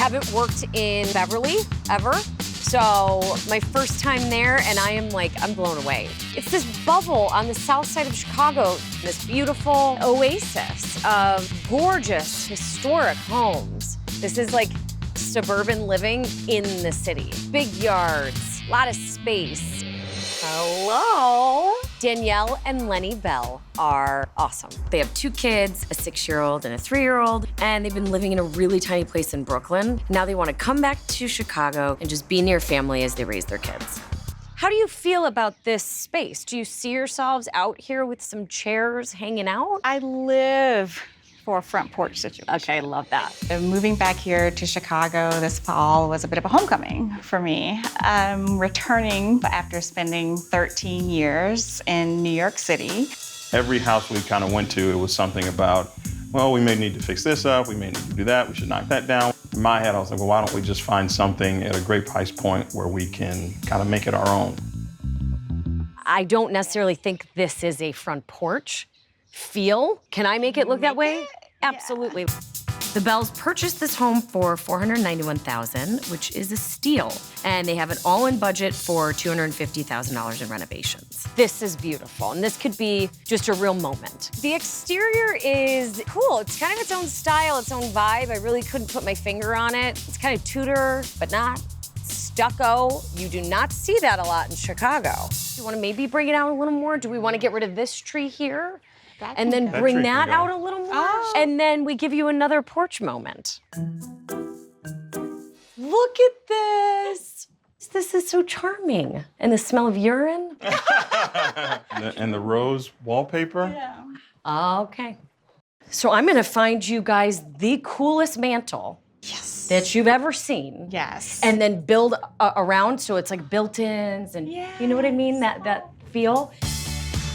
haven't worked in Beverly ever. So my first time there, and I'm blown away. It's this bubble on the south side of Chicago, this beautiful oasis of gorgeous, historic homes. This is like suburban living in the city. Big yards, a lot of space. Hello. Danielle and Lenny Bell are awesome. They have 2 kids, a 6-year-old and a 3-year-old, and they've been living in a really tiny place in Brooklyn. Now they want to come back to Chicago and just be near family as they raise their kids. How do you feel about this space? Do you see yourselves out here with some chairs hanging out? I live for a front porch situation. Okay, I love that. Moving back here to Chicago this fall was a bit of a homecoming for me. Returning after spending 13 years in New York City. Every house we kind of went to, it was something about, well, we may need to fix this up, we may need to do that, we should knock that down. In my head, I was like, well, why don't we just find something at a great price point where we can kind of make it our own? I don't necessarily think this is a front porch feel. Can I make it look that way? Absolutely. The Bells purchased this home for $491,000, which is a steal. And they have an all-in budget for $250,000 in renovations. This is beautiful, and this could be just a real moment. The exterior is cool. It's kind of its own style, its own vibe. I really couldn't put my finger on it. It's kind of Tudor, but not. Stucco. You do not see that a lot in Chicago. Do you want to maybe bring it out a little more? Do we want to get rid of this tree here? And then bring that out a little more? Oh. And then we give you another porch moment. Look at this. This is so charming. And the smell of urine. And the rose wallpaper. Yeah. Okay. So I'm gonna find you guys the coolest mantle that you've ever seen. Yes. And then build around so it's like built-ins and you know what I mean? That feel.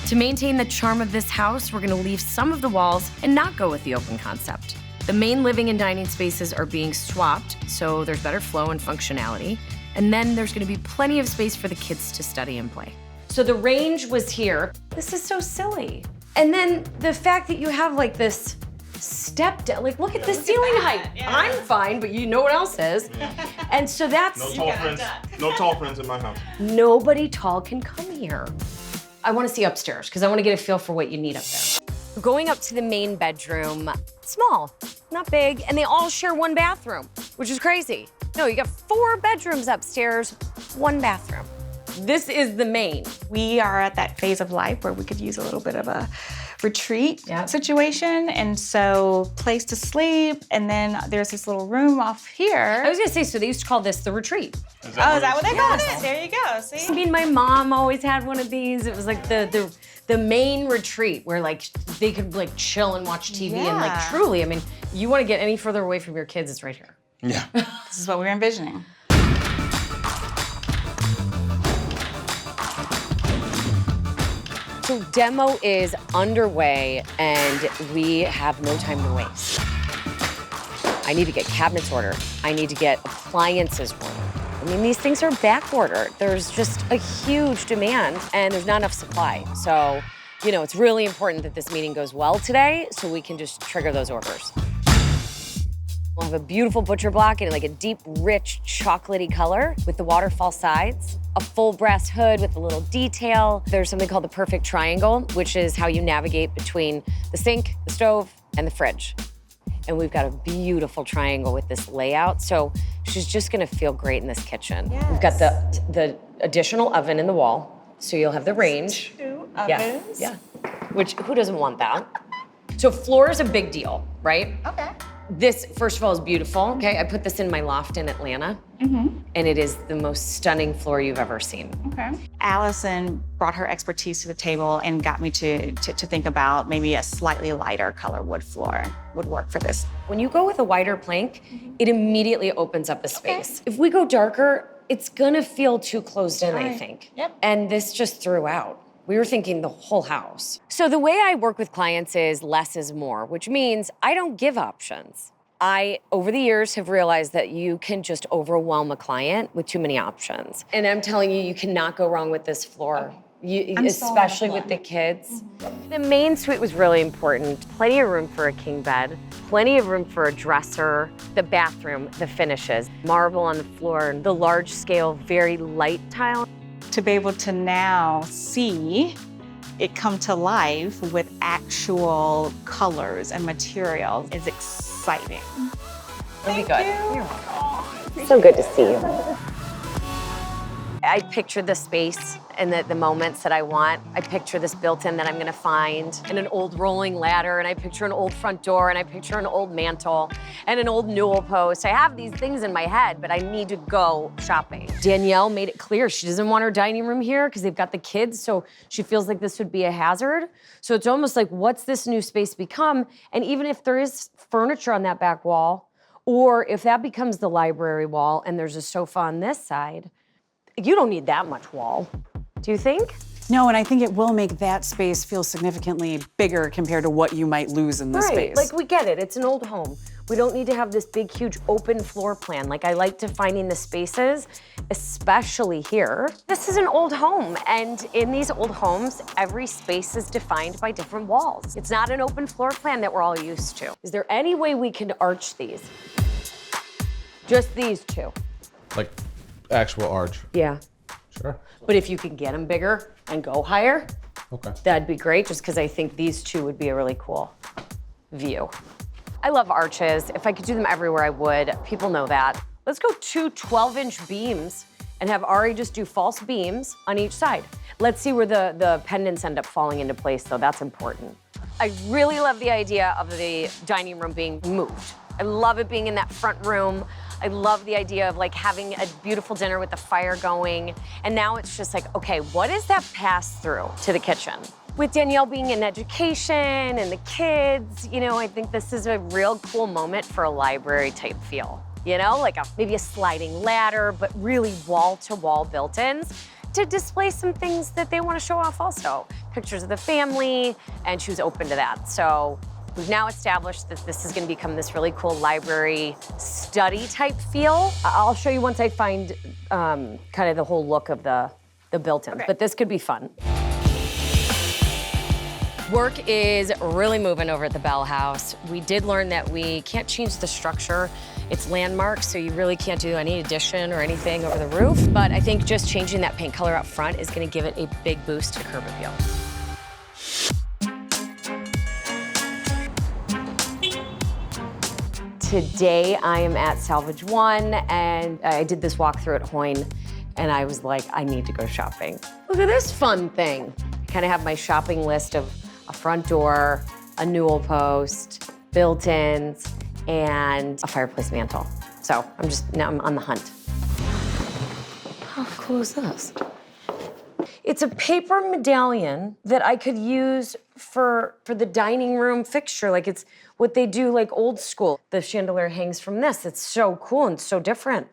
To maintain the charm of this house, we're gonna leave some of the walls and not go with the open concept. The main living and dining spaces are being swapped, so there's better flow and functionality. And then there's gonna be plenty of space for the kids to study and play. So the range was here. This is so silly. And then the fact that you have like this step down, like look at the ceiling height. Yeah. I'm fine, but you know what else is. And so that's— No tall friends. No tall friends in my house. Nobody tall can come here. I want to see upstairs because I want to get a feel for what you need up there. Going up to the main bedroom, small, not big, and they all share one bathroom, which is crazy. No, you got 4 bedrooms upstairs, 1 bathroom. This is the main. We are at that phase of life where we could use a little bit of a retreat situation, and so place to sleep, and then there's this little room off here. I was gonna say, so they used to call this the retreat. Is that what they called it? There you go, see? I mean, my mom always had one of these. It was like the main retreat where like they could like chill and watch TV and like truly, I mean, you wanna get any further away from your kids, it's right here. Yeah. This is what we're envisioning. So demo is underway and we have no time to waste. I need to get cabinets ordered. I need to get appliances ordered. I mean, these things are back ordered. There's just a huge demand and there's not enough supply. So, you know, it's really important that this meeting goes well today so we can just trigger those orders. We'll have a beautiful butcher block in like a deep, rich, chocolatey color with the waterfall sides, a full brass hood with a little detail. There's something called the perfect triangle, which is how you navigate between the sink, the stove, and the fridge. And we've got a beautiful triangle with this layout, so she's just gonna feel great in this kitchen. Yes. We've got the additional oven in the wall, so you'll have the range. 2 ovens. Yeah, which, who doesn't want that? So floor is a big deal, right? Okay. This, first of all, is beautiful, okay? I put this in my loft in Atlanta, and it is the most stunning floor you've ever seen. Okay. Allison brought her expertise to the table and got me to think about maybe a slightly lighter color wood floor would work for this. When you go with a wider plank, it immediately opens up a space. If we go darker, it's gonna feel too closed in, I think. Yep. And this just threw out. We were thinking the whole house. So the way I work with clients is less is more, which means I don't give options. I, over the years, have realized that you can just overwhelm a client with too many options. And I'm telling you, you cannot go wrong with this floor. Especially with the kids. The main suite was really important. Plenty of room for a king bed, plenty of room for a dresser, the bathroom, the finishes, marble on the floor, the large scale, very light tile. To be able to now see it come to life with actual colors and materials is exciting. It'll be good. You're welcome. So good to see you. I picture the space and the moments that I want. I picture this built-in that I'm gonna find, and an old rolling ladder, and I picture an old front door, and I picture an old mantle, and an old newel post. I have these things in my head, but I need to go shopping. Danielle made it clear she doesn't want her dining room here because they've got the kids, so she feels like this would be a hazard. So it's almost like, what's this new space become? And even if there is furniture on that back wall, or if that becomes the library wall and there's a sofa on this side, you don't need that much wall, do you think? No, and I think it will make that space feel significantly bigger compared to what you might lose in this space. Like we get it, it's an old home. We don't need to have this big, huge open floor plan. Like I like defining the spaces, especially here. This is an old home, and in these old homes, every space is defined by different walls. It's not an open floor plan that we're all used to. Is there any way we can arch these? Just these two? Like actual arch. Yeah. Sure. But if you can get them bigger and go higher, Okay. that'd be great, just because I think these two would be a really cool view. I love arches. If I could do them everywhere, I would. People know that. Let's go 2 12-inch beams and have Ari just do false beams on each side. Let's see where the pendants end up falling into place, though. That's important. I really love the idea of the dining room being moved. I love it being in that front room. I love the idea of like having a beautiful dinner with the fire going. And now it's just like, okay, what is that pass through to the kitchen? With Danielle being in education and the kids, you know, I think this is a real cool moment for a library type feel. You know, like maybe a sliding ladder, but really wall-to-wall built-ins to display some things that they want to show off also. Pictures of the family, and she was open to that. So we've now established that this is going to become this really cool library study type feel. I'll show you once I find kind of the whole look of the built-ins, okay. But this could be fun. Work is really moving over at the Bell House. We did learn that we can't change the structure. It's landmark, so you really can't do any addition or anything over the roof. But I think just changing that paint color up front is going to give it a big boost to curb appeal. Today I am at Salvage One, and I did this walkthrough at Hoyne, and I was like, I need to go shopping. Look at this fun thing. Kind of have my shopping list of a front door, a newel post, built-ins, and a fireplace mantle. So now I'm on the hunt. How cool is this? It's a paper medallion that I could use for the dining room fixture. Like it's what they do like old school. The chandelier hangs from this. It's so cool and so different.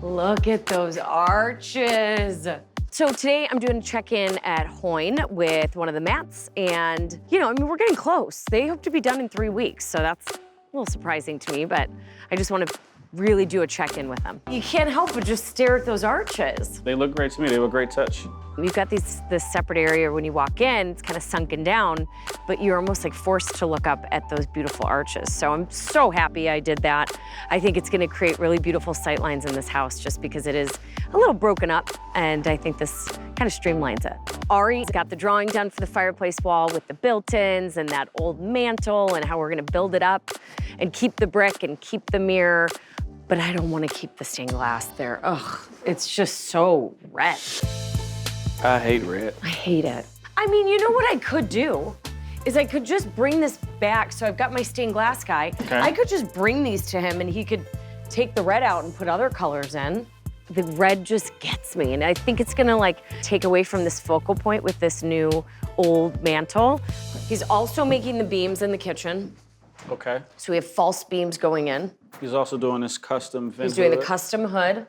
Look at those arches. So today I'm doing a check-in at Hoyne with one of the mats, and you know, I mean, we're getting close. They hope to be done in 3 weeks, so that's a little surprising to me, but I just want to really do a check-in with them. You can't help but just stare at those arches. They look great to me. They have a great touch. We've got this separate area when you walk in, it's kind of sunken down, but you're almost like forced to look up at those beautiful arches. So I'm so happy I did that. I think it's gonna create really beautiful sight lines in this house just because it is a little broken up, and I think this kind of streamlines it. Ari's got the drawing done for the fireplace wall with the built-ins and that old mantle and how we're gonna build it up and keep the brick and keep the mirror, but I don't wanna keep the stained glass there. Ugh, it's just so red. I hate red. I hate it. I mean, you know what I could do? Is I could just bring this back. So I've got my stained glass guy. Okay. I could just bring these to him and he could take the red out and put other colors in. The red just gets me. And I think it's gonna like take away from this focal point with this new old mantle. He's also making the beams in the kitchen. Okay. So we have false beams going in. He's also doing this custom vent He's doing the hood. custom hood.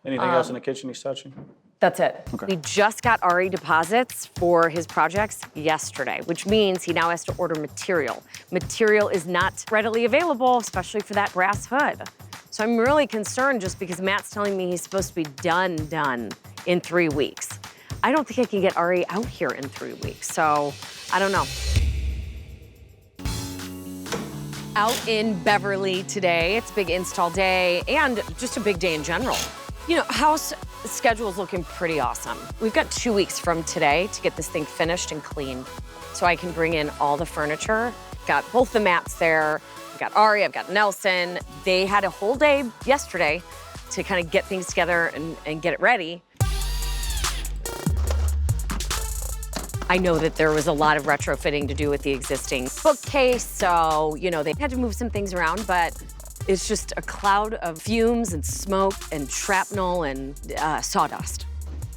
Anything else in the kitchen he's touching? That's it. Okay. We just got Ari deposits for his projects yesterday, which means he now has to order material. Material is not readily available, especially for that brass hood. So I'm really concerned just because Matt's telling me he's supposed to be done in 3 weeks. I don't think I can get Ari out here in 3 weeks, so I don't know. Out in Beverly today. It's big install day and just a big day in general. You know, house schedule is looking pretty awesome. We've got 2 weeks from today to get this thing finished and clean so I can bring in all the furniture. Got both the mats there. I've got Ari, I've got Nelson. They had a whole day yesterday to kind of get things together and get it ready. I know that there was a lot of retrofitting to do with the existing bookcase, so, you know, they had to move some things around, but it's just a cloud of fumes and smoke and shrapnel and sawdust.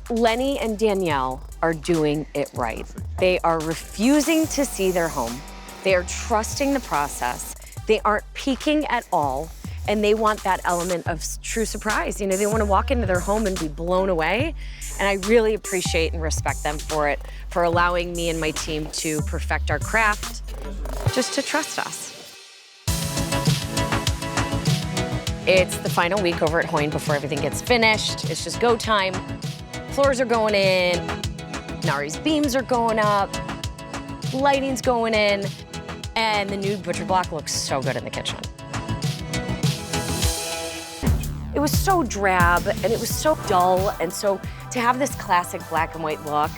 Lenny and Danielle are doing it right. They are refusing to see their home. They are trusting the process. They aren't peeking at all, and they want that element of true surprise. You know, they want to walk into their home and be blown away, and I really appreciate and respect them for it, for allowing me and my team to perfect our craft, just to trust us. It's the final week over at Hoyne before everything gets finished. It's just go time. Floors are going in, Nari's beams are going up, lighting's going in, and the new butcher block looks so good in the kitchen. It was so drab and it was so dull, and so to have this classic black and white look.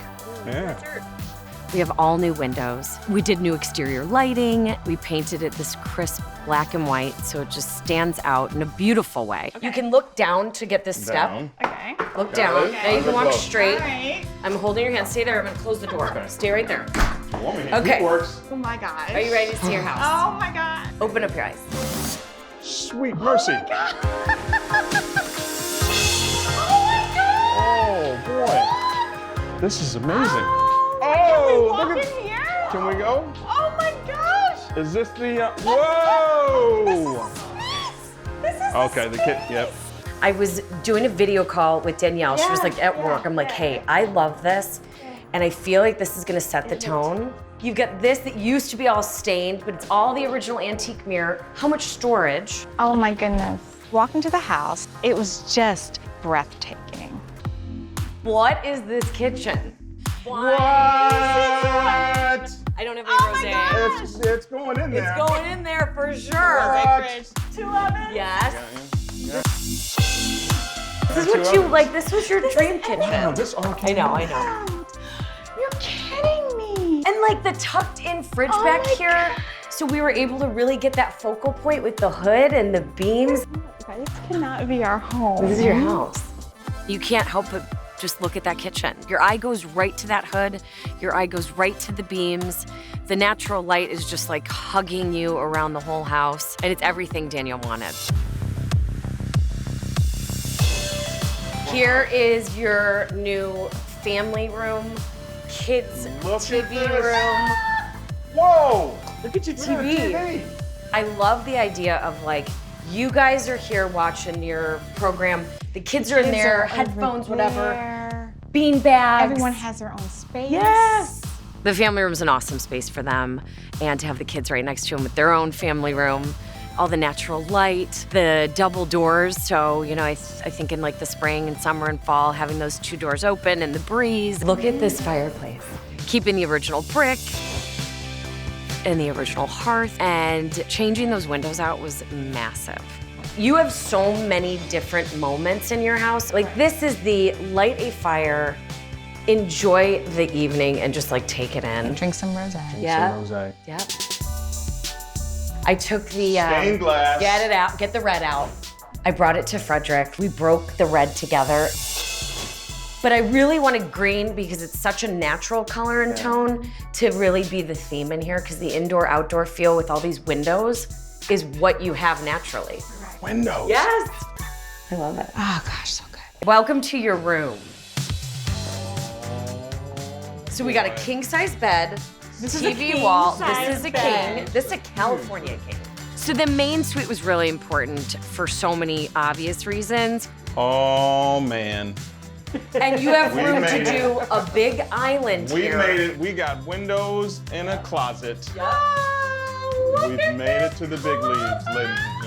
Yeah. We have all new windows. We did new exterior lighting. We painted it this crisp black and white so it just stands out in a beautiful way. Okay. You can look down to get this step. Okay. Look down. Okay. Now you can walk straight. All right. I'm holding your hand. Stay there. I'm gonna close the door. Okay. Stay right there. Okay. It works. Oh my gosh. Are you ready to see your house? Oh my God. Open up your eyes. Sweet mercy. Oh boy. This is amazing. Oh, look can we at. walk in here? Can we go? Oh my gosh. Is this the? Whoa! This is Okay, the kit. Yep. I was doing a video call with Danielle. She was like at work. I'm like, hey, I love this. And I feel like this is gonna set the tone. You've got this that used to be all stained, but it's all the original antique mirror. How much storage? Oh my goodness. Walking to the house, it was just breathtaking. What is this kitchen? What? I don't have any rosé. It's going in there. It's going in there for sure. What? 2 ovens? Yes. Yeah. This is what you like. This was your dream kitchen. Wow, this all I came know, I know. You're kidding me. And like the tucked in fridge back here. So we were able to really get that focal point with the hood and the beams. This cannot be our home. This is your house. You can't help but just look at that kitchen. Your eye goes right to that hood. Your eye goes right to the beams. The natural light is just like hugging you around the whole house. And it's everything Danielle wanted. Here is your new family room, kids TV room. Whoa! Look at your TV. I love the idea of like, you guys are here watching your program. The kids are in there, headphones, whatever. Bean bags. Everyone has their own space. Yes. The family room's an awesome space for them, and to have the kids right next to them with their own family room, all the natural light, the double doors. So, you know, I think in like the spring and summer and fall, having those 2 doors open and the breeze. Look at this fireplace. Keeping the original brick and the original hearth, and changing those windows out was massive. You have so many different moments in your house. Like this is the light a fire, enjoy the evening, and just like take it in. Drink some rosé. Yeah. Rosé. Yep. I took the Stained glass. Get it out. Get the red out. I brought it to Frederick. We broke the red together. But I really wanted green because it's such a natural color and tone to really be the theme in here, because the indoor-outdoor feel with all these windows is what you have naturally. Windows. Yes. I love it. Oh gosh, so good. Welcome to your room. So we got a king-size bed, TV wall. This is a king. This is a California king. So the main suite was really important for so many obvious reasons. Oh man. And you have We room to made it. do a big island We here. made it. We got windows in a closet. Yeah. We've made it to the big leagues, ladies and